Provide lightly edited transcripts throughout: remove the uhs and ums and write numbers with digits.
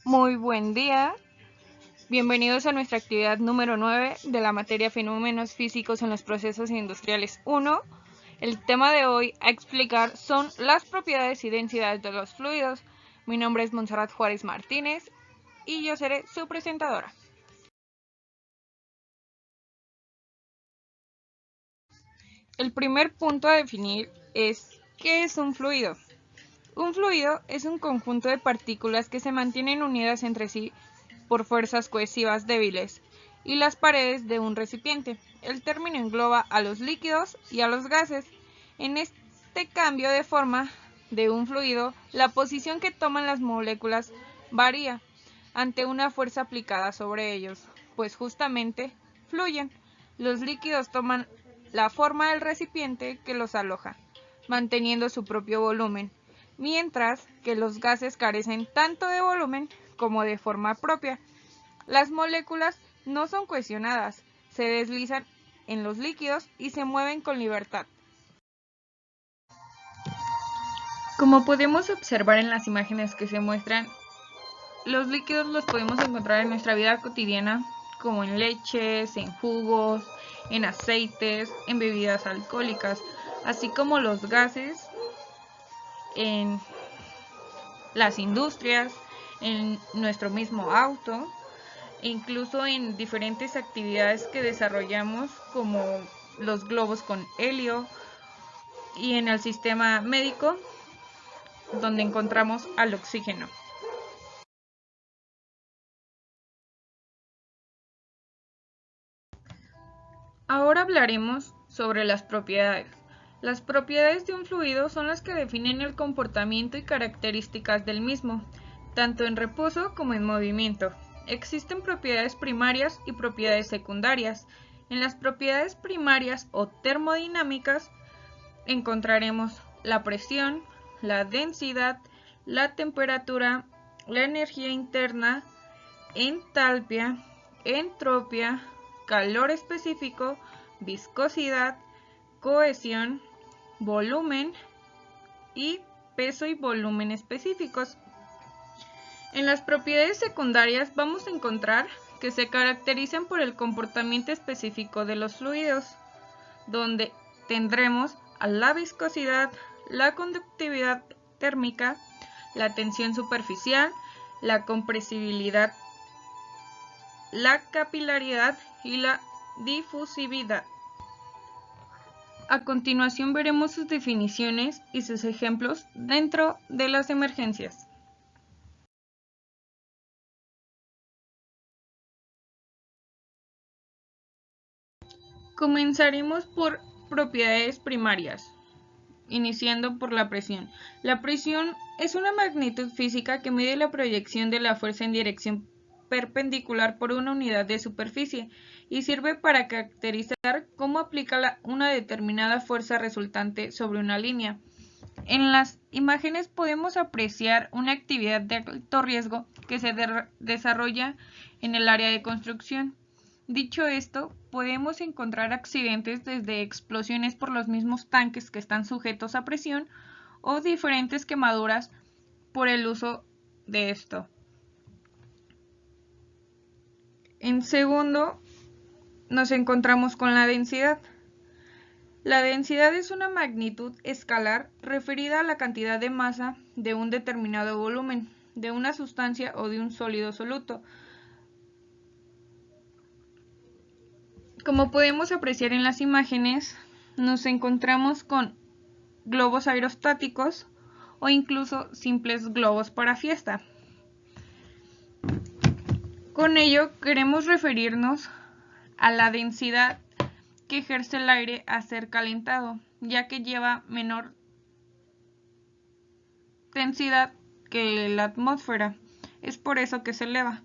Muy buen día. Bienvenidos a nuestra actividad número 9 de la materia Fenómenos físicos en los procesos industriales 1. El tema de hoy a explicar son las propiedades y densidades de los fluidos. Mi nombre es Montserrat Juárez Martínez y yo seré su presentadora. El primer punto a definir es ¿qué es un fluido? Un fluido es un conjunto de partículas que se mantienen unidas entre sí por fuerzas cohesivas débiles y las paredes de un recipiente. El término engloba a los líquidos y a los gases. En este cambio de forma de un fluido, la posición que toman las moléculas varía ante una fuerza aplicada sobre ellos, pues justamente fluyen. Los líquidos toman la forma del recipiente que los aloja, manteniendo su propio volumen, mientras que los gases carecen tanto de volumen como de forma propia. Las moléculas no son cohesionadas, se deslizan en los líquidos y se mueven con libertad. Como podemos observar en las imágenes que se muestran, los líquidos los podemos encontrar en nuestra vida cotidiana, como en leches, en jugos, en aceites, en bebidas alcohólicas, así como los gases en las industrias, en nuestro mismo auto, e incluso en diferentes actividades que desarrollamos como los globos con helio y en el sistema médico donde encontramos al oxígeno. Ahora hablaremos sobre las propiedades. Las propiedades de un fluido son las que definen el comportamiento y características del mismo, tanto en reposo como en movimiento. Existen propiedades primarias y propiedades secundarias. En las propiedades primarias o termodinámicas encontraremos la presión, la densidad, la temperatura, la energía interna, entalpia, entropía, calor específico, viscosidad, cohesión, volumen y peso y volumen específicos. En las propiedades secundarias vamos a encontrar que se caracterizan por el comportamiento específico de los fluidos, donde tendremos a la viscosidad, la conductividad térmica, la tensión superficial, la compresibilidad, la capilaridad y la difusividad. A continuación veremos sus definiciones y sus ejemplos dentro de las emergencias. Comenzaremos por propiedades primarias, iniciando por la presión. La presión es una magnitud física que mide la proyección de la fuerza en dirección perpendicular por una unidad de superficie y sirve para caracterizar cómo aplica una determinada fuerza resultante sobre una línea. En las imágenes podemos apreciar una actividad de alto riesgo que se desarrolla en el área de construcción. Dicho esto, podemos encontrar accidentes desde explosiones por los mismos tanques que están sujetos a presión o diferentes quemaduras por el uso de esto. En segundo, nos encontramos con la densidad. La densidad es una magnitud escalar referida a la cantidad de masa de un determinado volumen, de una sustancia o de un sólido soluto. Como podemos apreciar en las imágenes, nos encontramos con globos aerostáticos o incluso simples globos para fiesta. Con ello queremos referirnos a la densidad que ejerce el aire a ser calentado, ya que lleva menor densidad que la atmósfera. Es por eso que se eleva.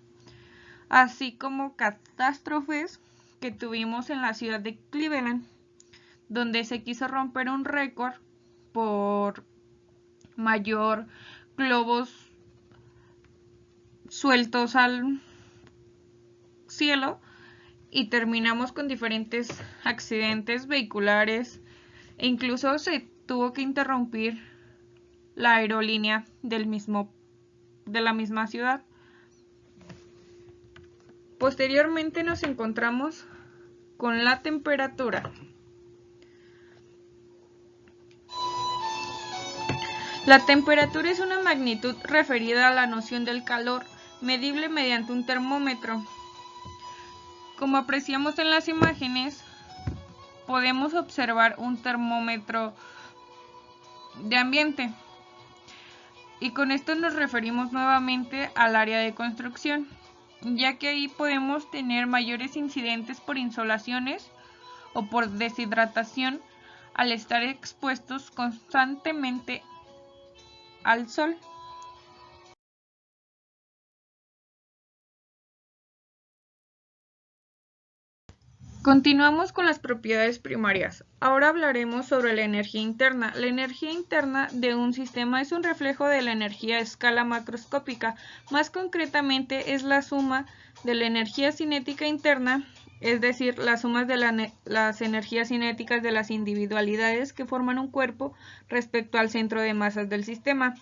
Así como catástrofes que tuvimos en la ciudad de Cleveland, donde se quiso romper un récord por mayor globos sueltos al cielo y terminamos con diferentes accidentes vehiculares e incluso se tuvo que interrumpir la aerolínea de la misma ciudad. Posteriormente nos encontramos con la temperatura. La temperatura es una magnitud referida a la noción del calor, medible mediante un termómetro. Como apreciamos en las imágenes, podemos observar un termómetro de ambiente. Y con esto nos referimos nuevamente al área de construcción, ya que ahí podemos tener mayores incidentes por insolaciones o por deshidratación al estar expuestos constantemente al sol. Continuamos con las propiedades primarias. Ahora hablaremos sobre la energía interna. La energía interna de un sistema es un reflejo de la energía a escala macroscópica. Más concretamente, es la suma de la energía cinética interna, es decir, la suma de las energías cinéticas de las individualidades que forman un cuerpo respecto al centro de masas del sistema,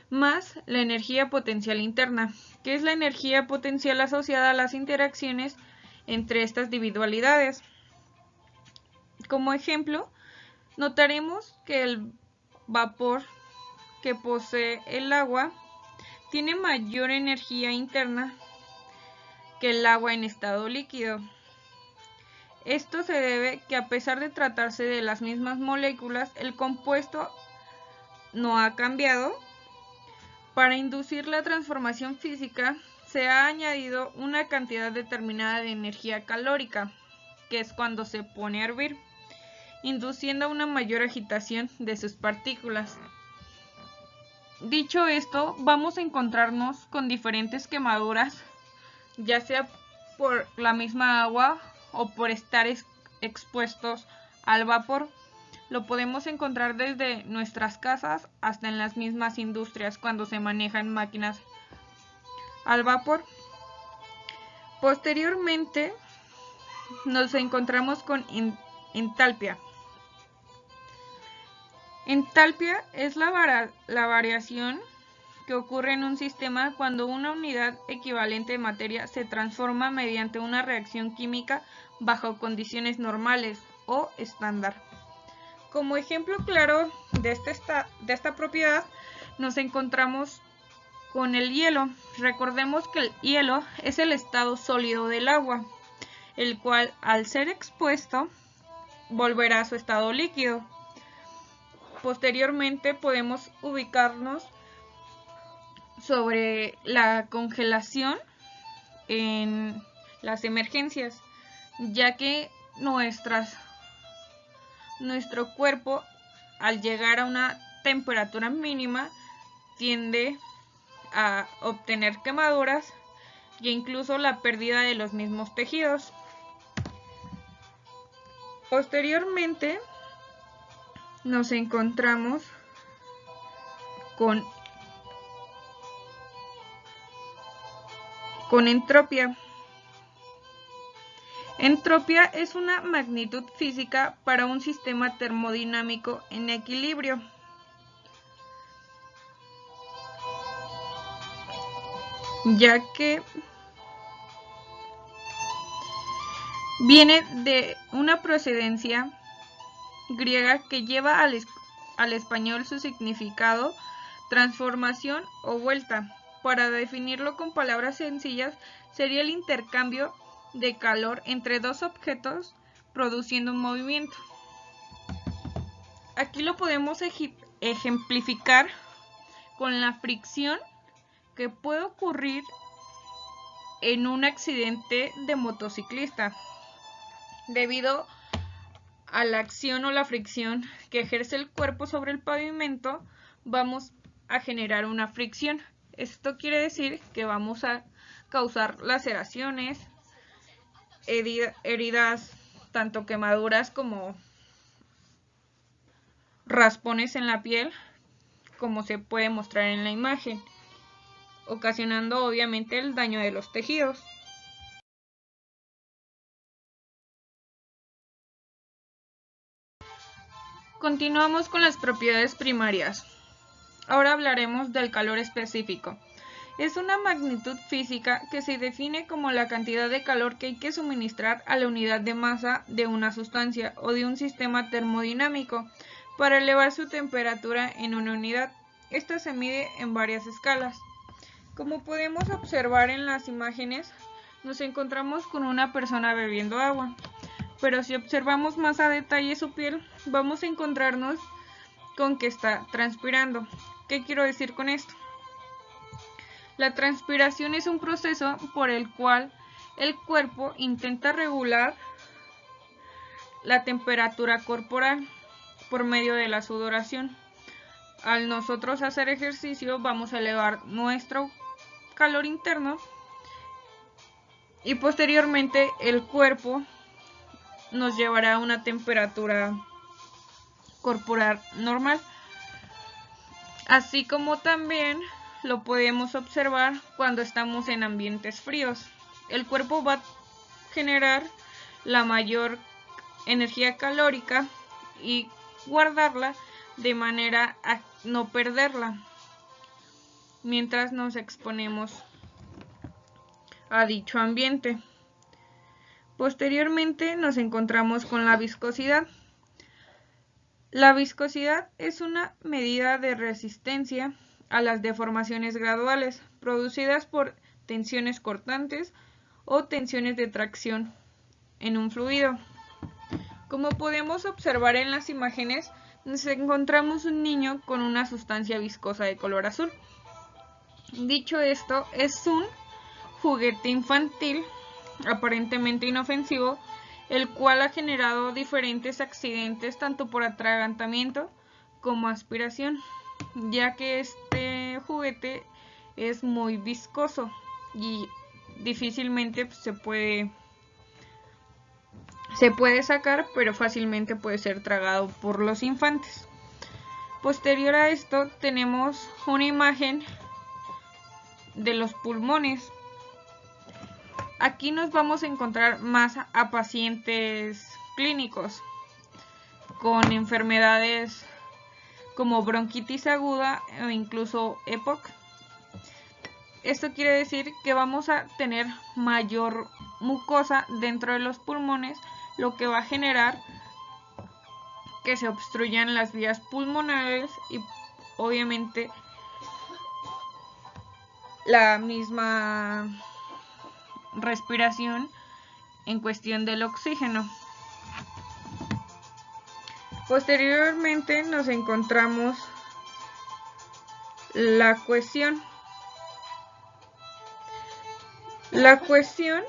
más la energía potencial interna, que es la energía potencial asociada a las interacciones entre estas individualidades. Como ejemplo, notaremos que el vapor que posee el agua tiene mayor energía interna que el agua en estado líquido. Esto se debe que, a pesar de tratarse de las mismas moléculas, el compuesto no ha cambiado. Para inducir la transformación física, se ha añadido una cantidad determinada de energía calórica, que es cuando se pone a hervir, induciendo una mayor agitación de sus partículas. Dicho esto, vamos a encontrarnos con diferentes quemaduras, ya sea por la misma agua o por estar expuestos al vapor. Lo podemos encontrar desde nuestras casas hasta en las mismas industrias cuando se manejan máquinas al vapor. Posteriormente nos encontramos con entalpia. Entalpia es la variación que ocurre en un sistema cuando una unidad equivalente de materia se transforma mediante una reacción química bajo condiciones normales o estándar. Como ejemplo claro de esta propiedad nos encontramos con el hielo. Recordemos que el hielo es el estado sólido del agua, el cual, al ser expuesto, volverá a su estado líquido. Posteriormente podemos ubicarnos sobre la congelación en las emergencias, ya que nuestro cuerpo, al llegar a una temperatura mínima, tiende a obtener quemaduras e incluso la pérdida de los mismos tejidos. Posteriormente nos encontramos con entropía. Entropía es una magnitud física para un sistema termodinámico en equilibrio. Ya que viene de una procedencia griega que lleva al español su significado transformación o vuelta. Para definirlo con palabras sencillas, sería el intercambio de calor entre dos objetos produciendo un movimiento. Aquí lo podemos ejemplificar con la fricción que puede ocurrir en un accidente de motociclista, debido a la acción o la fricción que ejerce el cuerpo sobre el pavimento. Vamos a generar una fricción. Esto quiere decir que vamos a causar laceraciones, heridas, tanto quemaduras como raspones en la piel, como se puede mostrar en la imagen, ocasionando obviamente el daño de los tejidos. Continuamos con las propiedades primarias. Ahora hablaremos del calor específico. Es una magnitud física que se define como la cantidad de calor que hay que suministrar a la unidad de masa de una sustancia o de un sistema termodinámico para elevar su temperatura en una unidad. Esta se mide en varias escalas. Como podemos observar en las imágenes, nos encontramos con una persona bebiendo agua, pero si observamos más a detalle su piel, vamos a encontrarnos con que está transpirando. ¿Qué quiero decir con esto? La transpiración es un proceso por el cual el cuerpo intenta regular la temperatura corporal por medio de la sudoración. Al nosotros hacer ejercicio vamos a elevar nuestro calor interno y posteriormente el cuerpo nos llevará a una temperatura corporal normal. Así como también lo podemos observar cuando estamos en ambientes fríos. El cuerpo va a generar la mayor energía calórica y guardarla de manera a no perderla mientras nos exponemos a dicho ambiente. Posteriormente nos encontramos con la viscosidad. La viscosidad es una medida de resistencia a las deformaciones graduales producidas por tensiones cortantes o tensiones de tracción en un fluido. Como podemos observar en las imágenes, nos encontramos un niño con una sustancia viscosa de color azul. Dicho esto, es un juguete infantil aparentemente inofensivo, el cual ha generado diferentes accidentes tanto por atragantamiento como aspiración, ya que este juguete es muy viscoso y difícilmente se puede sacar, pero fácilmente puede ser tragado por los infantes. Posterior a esto tenemos una imagen de los pulmones. Aquí nos vamos a encontrar más a pacientes clínicos con enfermedades como bronquitis aguda o incluso EPOC. Esto quiere decir que vamos a tener mayor mucosa dentro de los pulmones, lo que va a generar que se obstruyan las vías pulmonares y obviamente la misma respiración en cuestión del oxígeno. Posteriormente nos encontramos la cohesión. La cohesión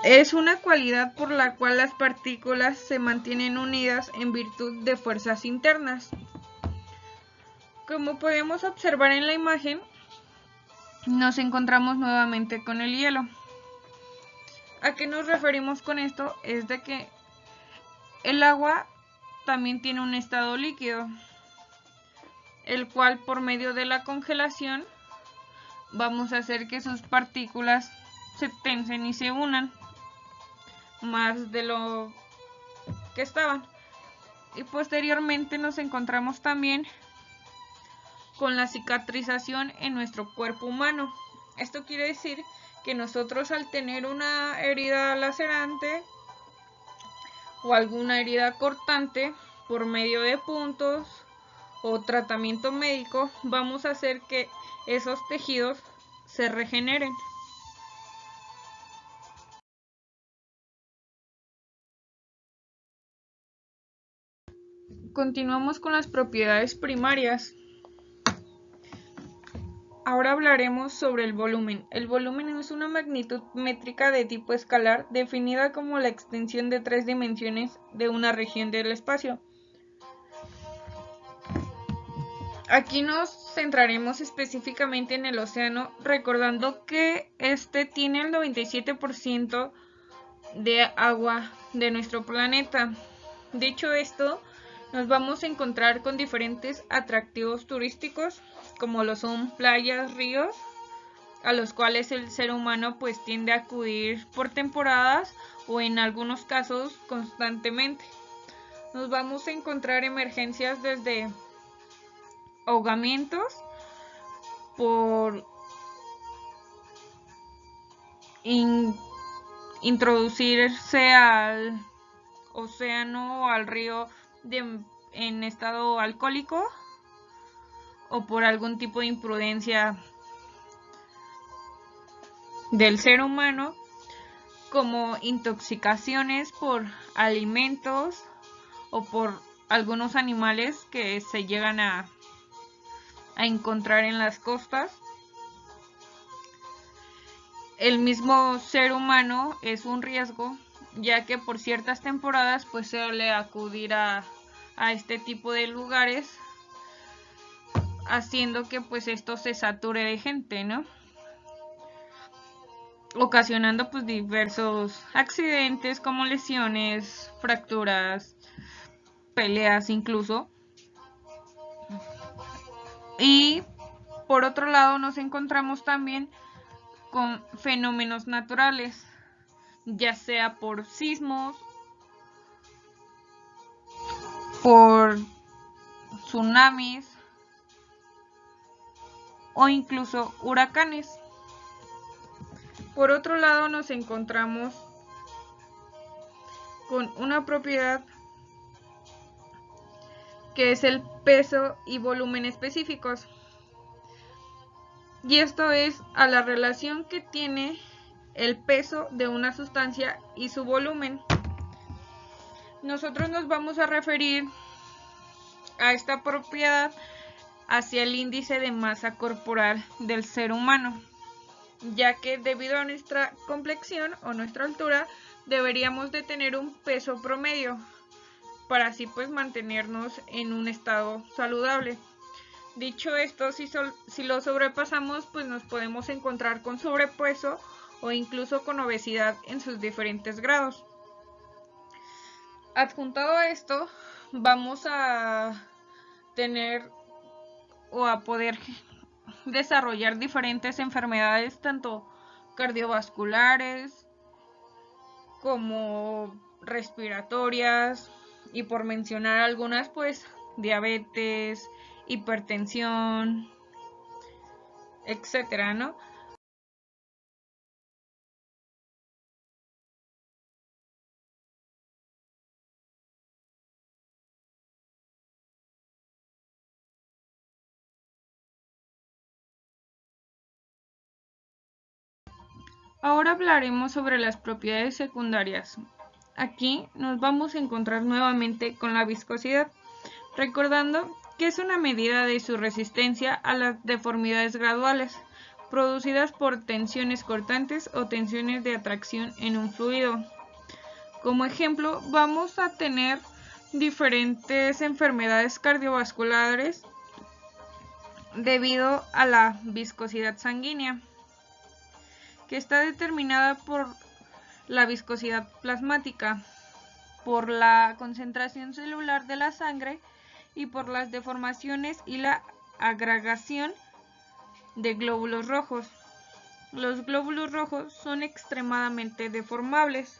es una cualidad por la cual las partículas se mantienen unidas en virtud de fuerzas internas. Como podemos observar en la imagen, nos encontramos nuevamente con el hielo. ¿A qué nos referimos con esto? Es de que el agua también tiene un estado líquido, el cual por medio de la congelación vamos a hacer que sus partículas se tensen y se unan más de lo que estaban. Y posteriormente nos encontramos también con la cicatrización en nuestro cuerpo humano. Esto quiere decir que nosotros al tener una herida lacerante o alguna herida cortante, por medio de puntos o tratamiento médico, vamos a hacer que esos tejidos se regeneren. Continuamos con las propiedades primarias. Ahora hablaremos sobre el volumen. El volumen es una magnitud métrica de tipo escalar definida como la extensión de 3 dimensiones de una región del espacio. Aquí nos centraremos específicamente en el océano, recordando que este tiene el 97% de agua de nuestro planeta. Dicho esto, nos vamos a encontrar con diferentes atractivos turísticos, como lo son playas, ríos, a los cuales el ser humano pues tiende a acudir por temporadas o en algunos casos constantemente. Nos vamos a encontrar emergencias desde ahogamientos, por introducirse al océano o al río en estado alcohólico, o por algún tipo de imprudencia del ser humano, como intoxicaciones por alimentos o por algunos animales que se llegan a encontrar en las costas. El mismo ser humano es un riesgo, ya que por ciertas temporadas pues suele acudir a este tipo de lugares, haciendo que pues esto se sature de gente, ¿no? Ocasionando pues diversos accidentes como lesiones, fracturas, peleas incluso. Y por otro lado nos encontramos también con fenómenos naturales, ya sea por sismos, por tsunamis o incluso huracanes. Por otro lado nos encontramos con una propiedad que es el peso y volumen específicos. Y esto es a la relación que tiene el peso de una sustancia y su volumen. Nosotros nos vamos a referir a esta propiedad hacia el índice de masa corporal del ser humano, ya que debido a nuestra complexión o nuestra altura deberíamos de tener un peso promedio para así pues mantenernos en un estado saludable. Dicho esto, si lo sobrepasamos, pues nos podemos encontrar con sobrepeso o incluso con obesidad en sus diferentes grados. Adjuntado a esto, vamos a tener o a poder desarrollar diferentes enfermedades, tanto cardiovasculares como respiratorias, y por mencionar algunas, pues diabetes, hipertensión, etcétera, ¿no? Ahora hablaremos sobre las propiedades secundarias. Aquí nos vamos a encontrar nuevamente con la viscosidad, recordando que es una medida de su resistencia a las deformidades graduales, producidas por tensiones cortantes o tensiones de atracción en un fluido. Como ejemplo, vamos a tener diferentes enfermedades cardiovasculares debido a la viscosidad sanguínea, que está determinada por la viscosidad plasmática, por la concentración celular de la sangre y por las deformaciones y la agregación de glóbulos rojos. Los glóbulos rojos son extremadamente deformables.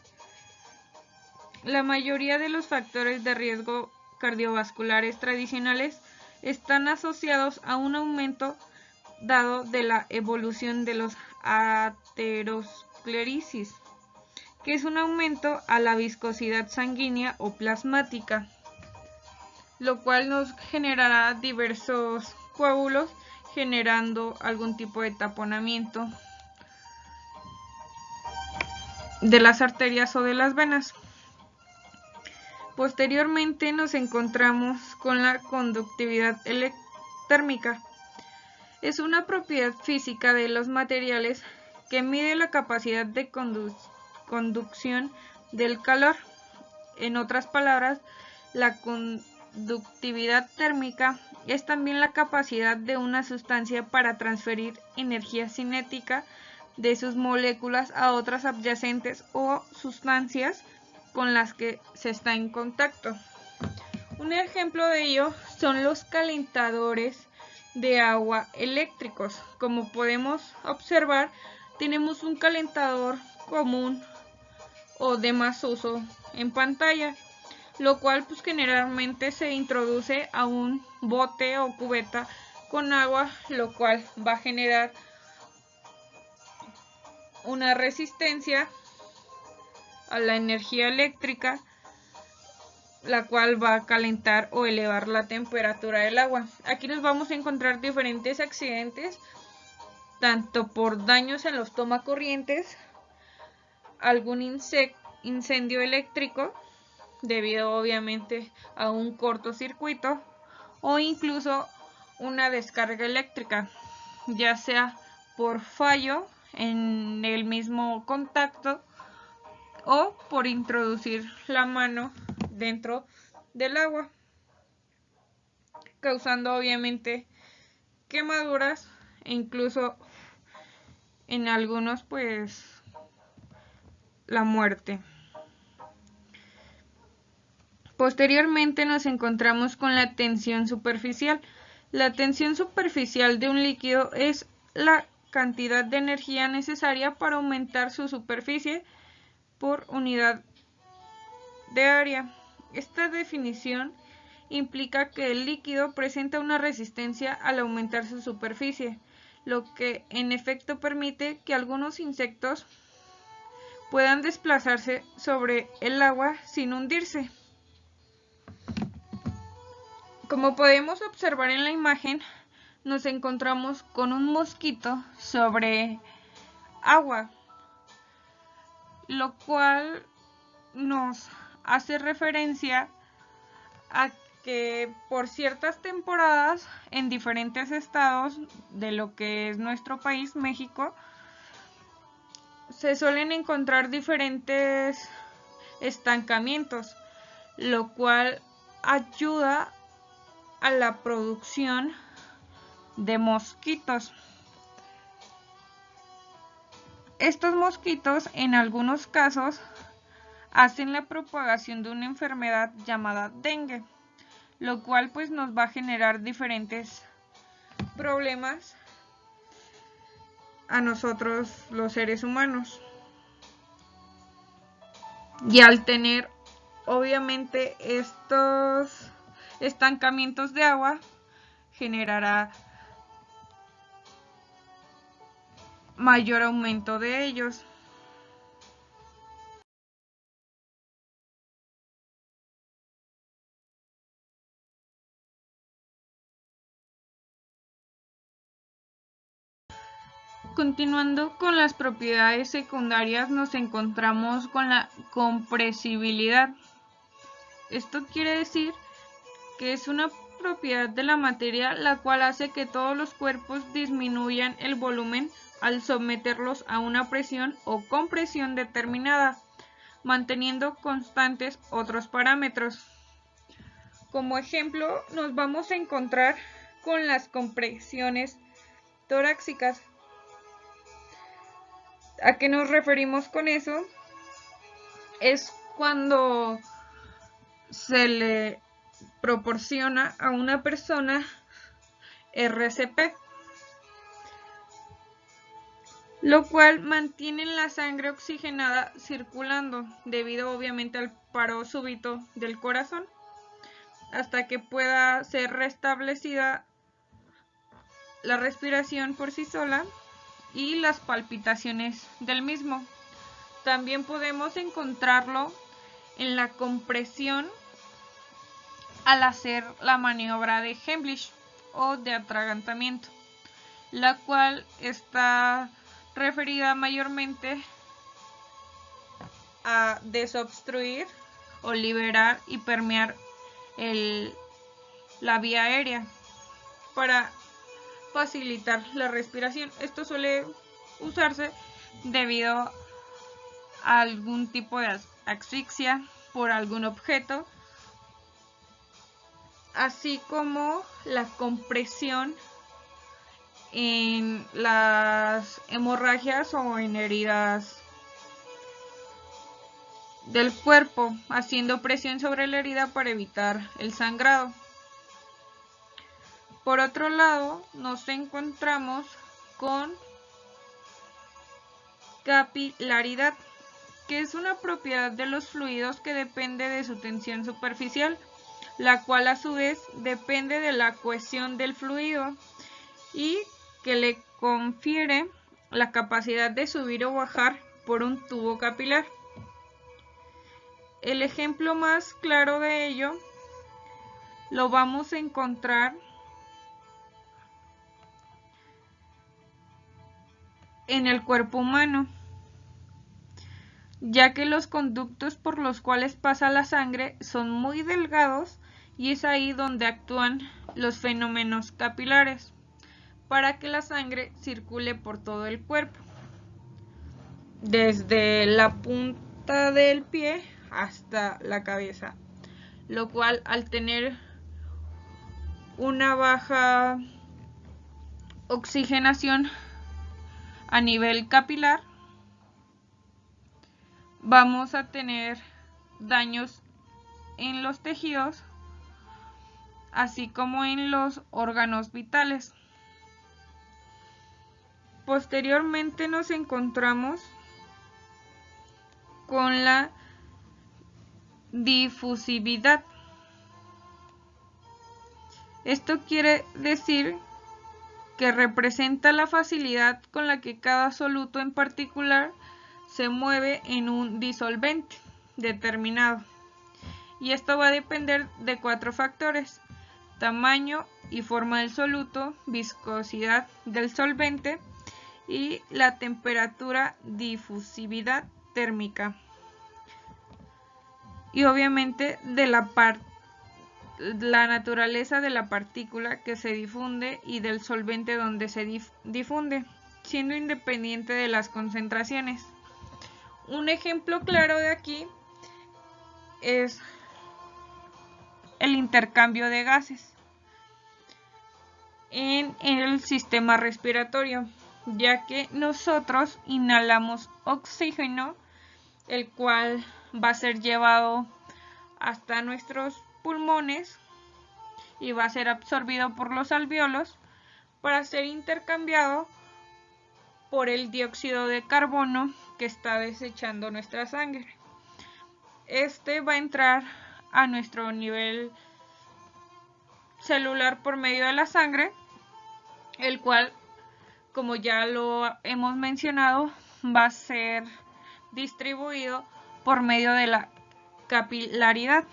La mayoría de los factores de riesgo cardiovasculares tradicionales están asociados a un aumento dado de la evolución de los aterosclerosis, que es un aumento a la viscosidad sanguínea o plasmática, lo cual nos generará diversos coágulos, generando algún tipo de taponamiento de las arterias o de las venas. Posteriormente nos encontramos con la conductividad térmica. Es una propiedad física de los materiales que mide la capacidad de conducción del calor. En otras palabras, la conductividad térmica es también la capacidad de una sustancia para transferir energía cinética de sus moléculas a otras adyacentes o sustancias con las que se está en contacto. Un ejemplo de ello son los calentadores de agua eléctricos. Como podemos observar, tenemos un calentador común o de más uso en pantalla. lo cual pues generalmente se introduce a un bote o cubeta con agua, lo cual va a generar una resistencia a la energía eléctrica, la cual va a calentar o elevar la temperatura del agua. Aquí nos vamos a encontrar diferentes accidentes, tanto por daños en los tomacorrientes, algún incendio eléctrico, debido obviamente a un cortocircuito, o incluso una descarga eléctrica, ya sea por fallo en el mismo contacto o por introducir la mano dentro del agua, causando obviamente quemaduras e incluso en algunos pues la muerte. Posteriormente nos encontramos con la tensión superficial. La tensión superficial de un líquido es la cantidad de energía necesaria para aumentar su superficie por unidad de área. Esta definición implica que el líquido presenta una resistencia al aumentar su superficie, lo que en efecto permite que algunos insectos puedan desplazarse sobre el agua sin hundirse. Como podemos observar en la imagen, nos encontramos con un mosquito sobre agua, lo cual nos hace referencia a que por ciertas temporadas en diferentes estados de lo que es nuestro país, México, se suelen encontrar diferentes estancamientos, lo cual ayuda a la producción de mosquitos. Estos mosquitos en algunos casos hacen la propagación de una enfermedad llamada dengue, lo cual pues nos va a generar diferentes problemas a nosotros los seres humanos. Y al tener obviamente estos estancamientos de agua, generará mayor aumento de ellos. Continuando con las propiedades secundarias, nos encontramos con la compresibilidad. Esto quiere decir que es una propiedad de la materia la cual hace que todos los cuerpos disminuyan el volumen al someterlos a una presión o compresión determinada, manteniendo constantes otros parámetros. Como ejemplo, nos vamos a encontrar con las compresiones torácicas. ¿A qué nos referimos con eso? Es cuando se le proporciona a una persona RCP, lo cual mantiene la sangre oxigenada circulando debido obviamente al paro súbito del corazón, hasta que pueda ser restablecida la respiración por sí sola y las palpitaciones del mismo. También podemos encontrarlo en la compresión al hacer la maniobra de Heimlich o de atragantamiento, la cual está referida mayormente a desobstruir o liberar y permear la vía aérea para facilitar la respiración. Esto suele usarse debido a algún tipo de asfixia por algún objeto, así como la compresión en las hemorragias o en heridas del cuerpo, haciendo presión sobre la herida para evitar el sangrado. Por otro lado, nos encontramos con capilaridad. que es una propiedad de los fluidos que depende de su tensión superficial, la cual a su vez depende de la cohesión del fluido y que le confiere la capacidad de subir o bajar por un tubo capilar. El ejemplo más claro de ello lo vamos a encontrar en el cuerpo humano, ya que los conductos por los cuales pasa la sangre son muy delgados y es ahí donde actúan los fenómenos capilares para que la sangre circule por todo el cuerpo, desde la punta del pie hasta la cabeza, lo cual al tener una baja oxigenación a nivel capilar, vamos a tener daños en los tejidos, así como en los órganos vitales. Posteriormente nos encontramos con la difusividad. Esto quiere decir que representa la facilidad con la que cada soluto en particular se mueve en un disolvente determinado. Y esto va a depender de 4 factores: tamaño y forma del soluto, viscosidad del solvente y la temperatura, difusividad térmica. Y obviamente de la naturaleza de la partícula que se difunde y del solvente donde se difunde, siendo independiente de las concentraciones. Un ejemplo claro de aquí es el intercambio de gases en el sistema respiratorio, ya que nosotros inhalamos oxígeno, el cual va a ser llevado hasta nuestros pulmones y va a ser absorbido por los alvéolos para ser intercambiado por el dióxido de carbono que está desechando nuestra sangre. Este va a entrar a nuestro nivel celular por medio de la sangre, el cual, como ya lo hemos mencionado, va a ser distribuido por medio de la capilaridad,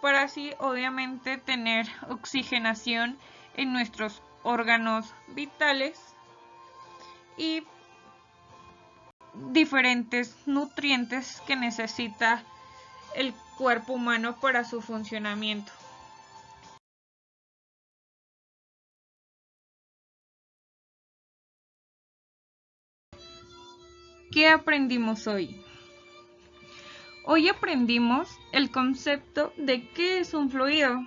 para así obviamente tener oxigenación en nuestros órganos vitales y diferentes nutrientes que necesita el cuerpo humano para su funcionamiento. ¿Qué aprendimos hoy? Hoy aprendimos el concepto de qué es un fluido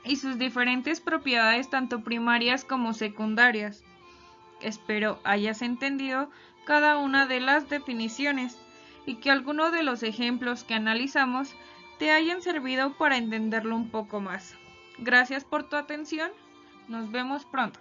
y sus diferentes propiedades tanto primarias como secundarias. Espero hayas entendido cada una de las definiciones y que algunos de los ejemplos que analizamos te hayan servido para entenderlo un poco más. Gracias por tu atención. Nos vemos pronto.